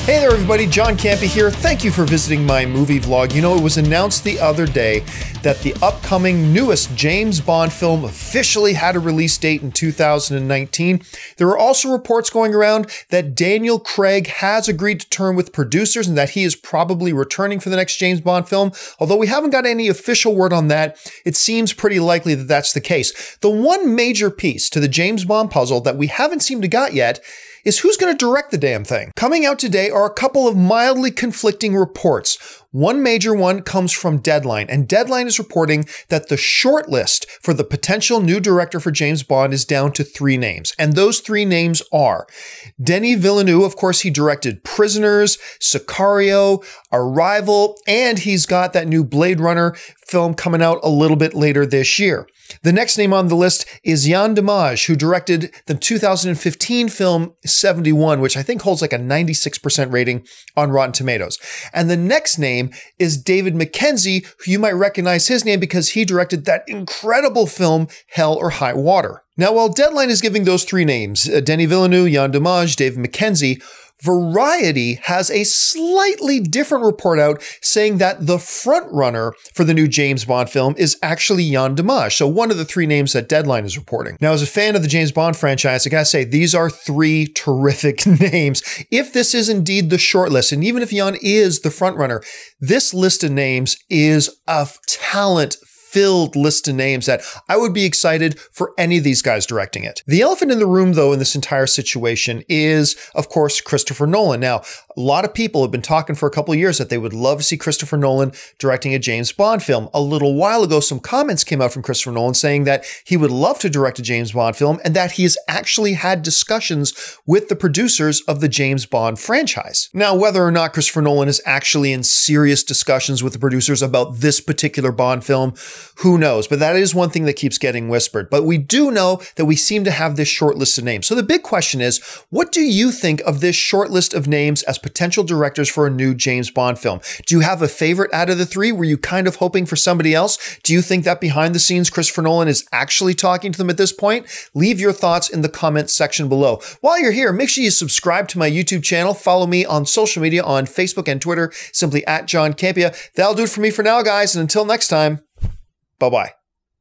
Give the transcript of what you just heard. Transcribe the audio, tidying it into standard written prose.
Hey there everybody, John Campea here. Thank you for visiting my movie vlog. You know, it was announced the other day that the upcoming newest James Bond film officially had a release date in 2019. There are also reports going around that Daniel Craig has agreed to term with producers and that he is probably returning for the next James Bond film. Although we haven't got any official word on that, it seems pretty likely that that's the case. The one major piece to the James Bond puzzle that we haven't seemed to got yet is who's going to direct the damn thing. Coming out today are a couple of mildly conflicting reports. One major one comes from Deadline, and Deadline is reporting that the shortlist for the potential new director for James Bond is down to 3 names, and those 3 names are Denis Villeneuve. Of course, he directed Prisoners, Sicario, Arrival, and he's got that new Blade Runner film coming out a little bit later this year. The next name on the list is Yann Demange, who directed the 2015 film 71, which I think holds like a 96% rating on Rotten Tomatoes. And the next name is David Mackenzie, who you might recognize his name because he directed that incredible film Hell or High Water. Now, while Deadline is giving those 3 names, Denis Villeneuve, Yann Demange, David Mackenzie, Variety has a slightly different report out saying that the frontrunner for the new James Bond film is actually Yann Demange, so one of the 3 names that Deadline is reporting. Now, as a fan of the James Bond franchise, I gotta say, these are 3 terrific names. If this is indeed the shortlist, and even if Yann is the frontrunner, this list of names is a talent-filled list of names that I would be excited for any of these guys directing it. The elephant in the room, though, in this entire situation is, of course, Christopher Nolan. Now, a lot of people have been talking for a couple of years that they would love to see Christopher Nolan directing a James Bond film. A little while ago, some comments came out from Christopher Nolan saying that he would love to direct a James Bond film and that he has actually had discussions with the producers of the James Bond franchise. Now, whether or not Christopher Nolan is actually in serious discussions with the producers about this particular Bond film, who knows? But that is one thing that keeps getting whispered. But we do know that we seem to have this short list of names. So the big question is, what do you think of this short list of names as potential directors for a new James Bond film? Do you have a favorite out of the 3? Were you kind of hoping for somebody else? Do you think that behind the scenes, Christopher Nolan is actually talking to them at this point? Leave your thoughts in the comments section below. While you're here, make sure you subscribe to my YouTube channel. Follow me on social media on Facebook and Twitter, simply @John Campea. That'll do it for me for now, guys. And until next time, bye-bye.